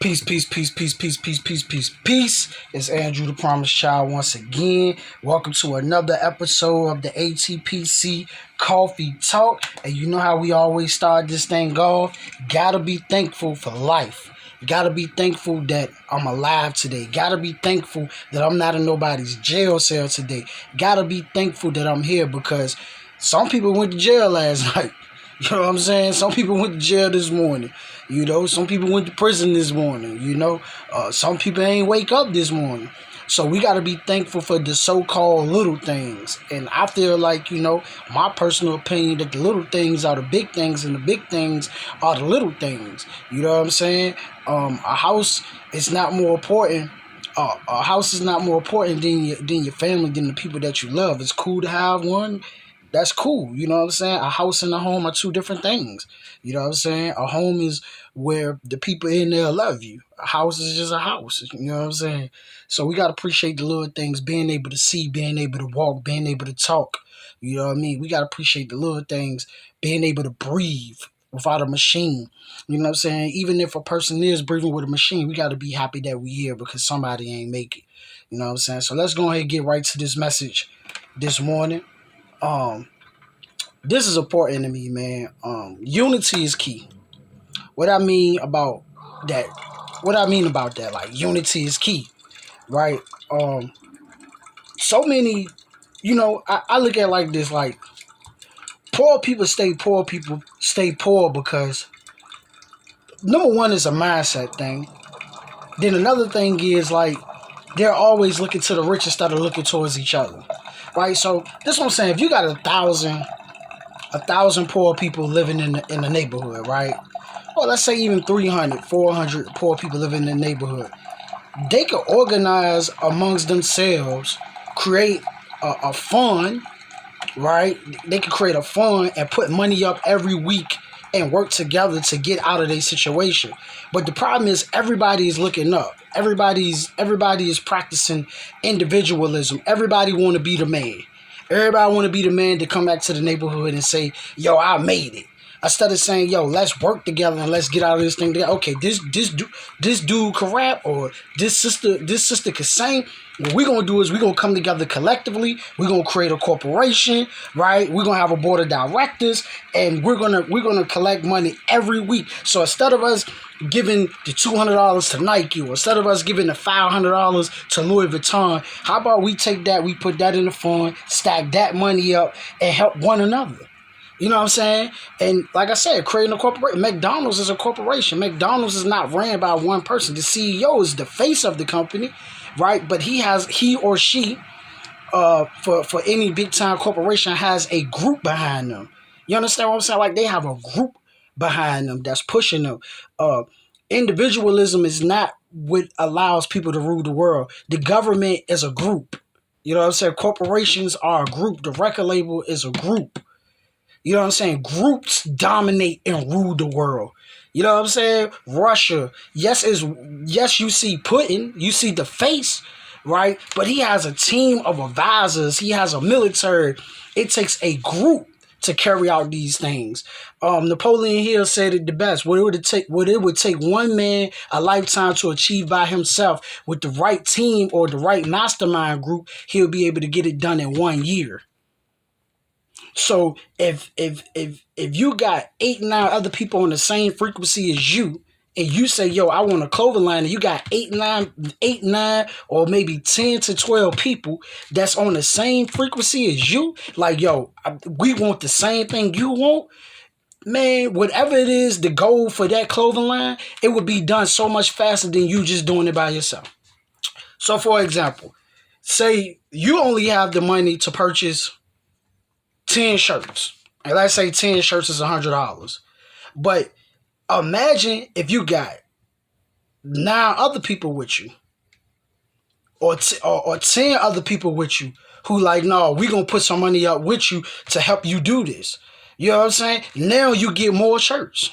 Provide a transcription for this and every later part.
Peace, peace, peace, peace, peace, peace, peace, peace, peace. It's Andrew the Promised Child once again. Welcome to another episode of the ATPC Coffee Talk. And you know how we always start this thing off? Gotta be thankful for life. Gotta be thankful that I'm alive today. Gotta be thankful that I'm not in nobody's jail cell today. Gotta be thankful that I'm here because some people went to jail last night. You know what I'm saying? Some people went to jail this morning. You know, some people went to prison this morning. You know, some people ain't wake up this morning. So we got to be thankful for the so-called little things. And I feel like, you know, my personal opinion that the little things are the big things and the big things are the little things. You know what I'm saying? A house is not more important. A house is not more important than your family, than the people that you love. It's cool to have one. That's cool. You know what I'm saying? A house and a home are two different things. You know what I'm saying? A home is where the people in there love you. A house is just a house. You know what I'm saying? So we got to appreciate the little things, being able to see, being able to walk, being able to talk. You know what I mean? We got to appreciate the little things, being able to breathe without a machine. You know what I'm saying? Even if a person is breathing with a machine, we got to be happy that we here because somebody ain't make it. You know what I'm saying? So let's go ahead and get right to this message this morning. This is important to me, man. Unity is key. What I mean about that, like unity is key, right? So many, I look at it like this, like people stay poor because number one is a mindset thing. Then another thing is like they're always looking to the rich instead of looking towards each other, right? So this is what I'm saying. If you got a thousand poor people living in the neighborhood, right? Well, let's say even 300, 400 poor people living in the neighborhood. They could organize amongst themselves, create a fund, right? They could create a fund and put money up every week and work together to get out of their situation. But the problem is everybody is looking up. Everybody is practicing individualism. Everybody want to be the man. Everybody want to be the man to come back to the neighborhood and say, yo, I made it. Instead of saying, yo, let's work together and let's get out of this thing together. Okay, this dude can rap or this sister can sing. What we're gonna do is we're gonna come together collectively. We're gonna create a corporation, right? We're gonna have a board of directors, and we're gonna collect money every week. So instead of us giving the $200 to Nike, or instead of us giving the $500 to Louis Vuitton, how about we take that, we put that in the fund, stack that money up, and help one another. You know what I'm saying? And like I said, creating a corporation. McDonald's is a corporation. McDonald's is not ran by one person. The CEO is the face of the company, right? But he or she, for any big time corporation, has a group behind them. You understand what I'm saying? Like they have a group behind them that's pushing them. Individualism is not what allows people to rule the world. The government is a group. You know what I'm saying? Corporations are a group. The record label is a group. You know what I'm saying? Groups dominate and rule the world. You know what I'm saying? Russia, yes, you see Putin, you see the face, right? But he has a team of advisors. He has a military. It takes a group to carry out these things. Napoleon Hill said it the best. What it would take one man a lifetime to achieve by himself. With the right team or the right mastermind group, he'll be able to get it done in 1 year. So if you got 8, 9 other people on the same frequency as you, and you say, yo, I want a clothing line, and you got 8, 9, or maybe 10 to 12 people that's on the same frequency as you, like, yo, we want the same thing you want, man, whatever it is, the goal for that clothing line, it would be done so much faster than you just doing it by yourself. So for example, say you only have the money to purchase 10 shirts. And let's say 10 shirts is $100. But imagine if you got 9 other people with you, or 10 other people with you who like, no, we going to put some money up with you to help you do this. You know what I'm saying? Now you get more shirts.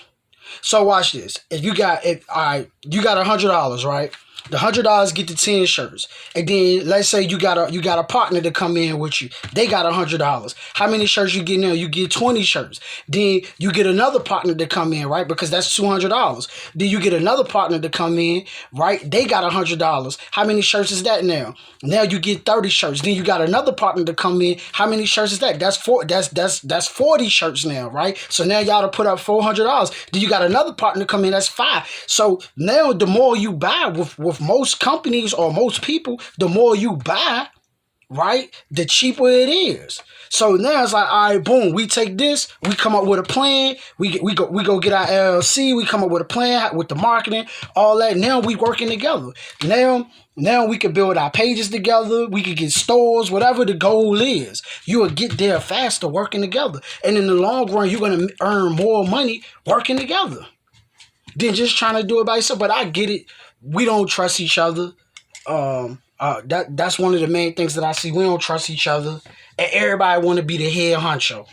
So watch this. If you got $100, right? The $100 get the 10 shirts. And then let's say you got a partner to come in with you. They got $100. How many shirts you get now? You get 20 shirts. Then you get another partner to come in, right? Because that's $200. Then you get another partner to come in, right? They got $100. How many shirts is that now? Now you get 30 shirts. Then you got another partner to come in. How many shirts is that? That's 40 shirts now, right? So now y'all to put up $400. Then you got another partner to come in. That's 5. So now the more you buy with most companies or most people, the more you buy, right, the cheaper it is. So now it's like, all right, boom, we take this, we come up with a plan, we go get our LLC, we come up with a plan with the marketing, all that. Now we working together. Now we can build our pages together, we can get stores, whatever the goal is. You will get there faster working together. And in the long run, you're going to earn more money working together than just trying to do it by yourself. But I get it. We don't trust each other. That's one of the main things that I see. We don't trust each other. And everybody want to be the head honcho.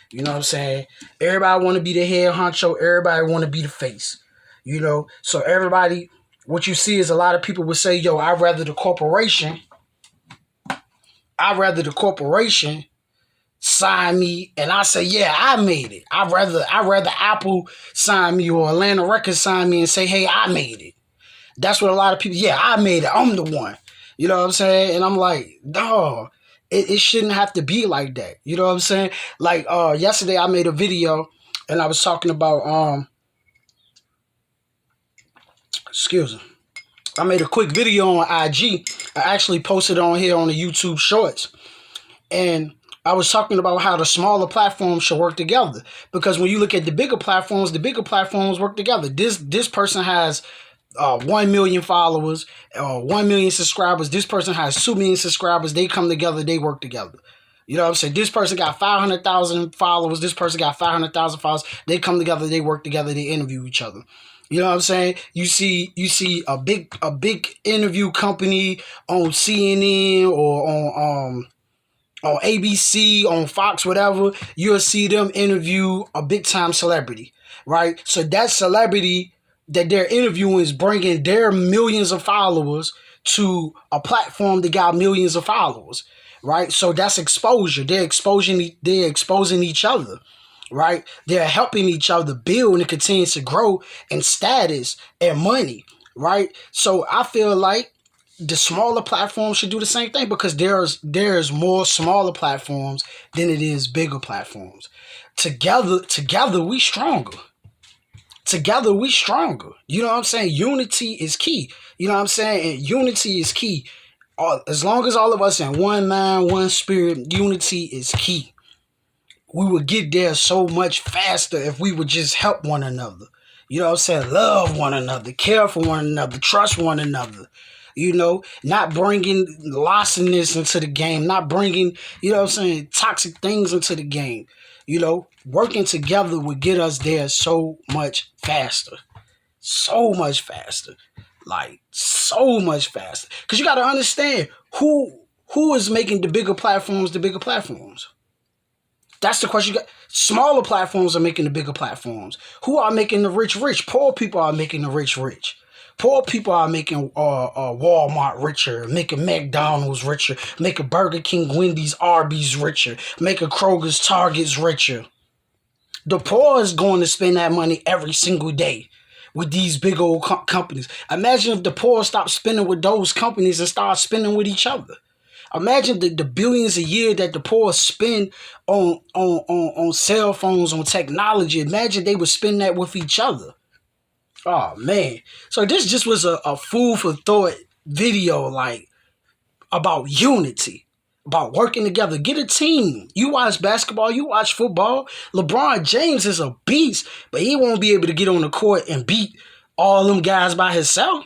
You know what I'm saying? Everybody want to be the head honcho. Everybody want to be the face. You know? So everybody, what you see is a lot of people would say, yo, I'd rather the corporation sign me, and I say, yeah, I made it. I'd rather Apple sign me or Atlanta Records sign me and say, hey, I made it. That's what a lot of people, yeah, I made it. I'm the one. You know what I'm saying? And I'm like, dawg, it shouldn't have to be like that. You know what I'm saying? Like, yesterday I made a video and I was talking about, excuse me. I made a quick video on IG. I actually posted on here on the YouTube Shorts. And I was talking about how the smaller platforms should work together. Because when you look at the bigger platforms work together. This person has 1 million followers, 1 million subscribers. This person has 2 million subscribers. They come together, they work together. You know what I'm saying? This person got 500,000 followers. This person got 500,000 followers. They come together, they work together, they interview each other. You know what I'm saying? You see a big interview company on CNN or on ABC, on Fox, whatever. You'll see them interview a big time celebrity, right? So that celebrity that they're interviewing is bringing their millions of followers to a platform that got millions of followers, right? So that's exposure. They're exposing each other, right? They're helping each other build and continue to grow in status and money, right? So I feel like the smaller platforms should do the same thing because there's more smaller platforms than it is bigger platforms. Together we stronger. Together we stronger. You know what I'm saying? Unity is key. You know what I'm saying? And unity is key. As long as all of us in one mind, one spirit, unity is key. We would get there so much faster if we would just help one another. You know what I'm saying? Love one another, care for one another, trust one another. You know, not bringing lostness into the game, not bringing, you know what I'm saying, toxic things into the game. You know, working together would get us there so much faster. So much faster. Like, so much faster. Because you got to understand who is making the bigger platforms the bigger platforms. That's the question. Smaller platforms are making the bigger platforms. Who are making the rich rich? Poor people are making the rich rich. Poor people are making Walmart richer, making McDonald's richer, making Burger King, Wendy's, Arby's richer, making Kroger's, Target's richer. The poor is going to spend that money every single day with these big old companies. Imagine if the poor stopped spending with those companies and start spending with each other. Imagine the billions a year that the poor spend on cell phones, on technology. Imagine they would spend that with each other. Oh, man. So this just was a food for thought video, like, about unity, about working together. Get a team. You watch basketball, you watch football. LeBron James is a beast, but he won't be able to get on the court and beat all them guys by himself.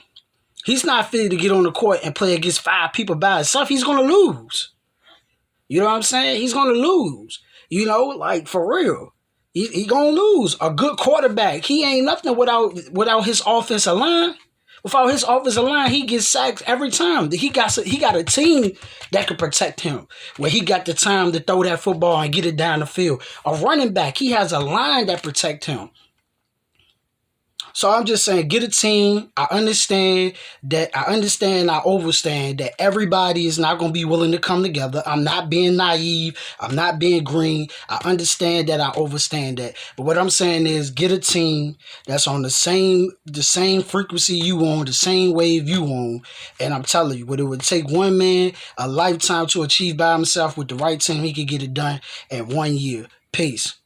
He's not fit to get on the court and play against 5 people by himself. He's going to lose. You know what I'm saying? He's going to lose. You know, like, for real. He gonna lose. A good quarterback, he ain't nothing without his offensive line. Without his offensive line, he gets sacked every time. He got a team that can protect him, where he got the time to throw that football and get it down the field. A running back, he has a line that protect him. So I'm just saying, get a team. I understand that. I understand. I overstand that everybody is not going to be willing to come together. I'm not being naive. I'm not being green. I understand that. I overstand that. But what I'm saying is, get a team that's on the same frequency you on, the same wave you on. And I'm telling you, what it would take one man a lifetime to achieve by himself with the right team, he could get it done in 1 year. Peace.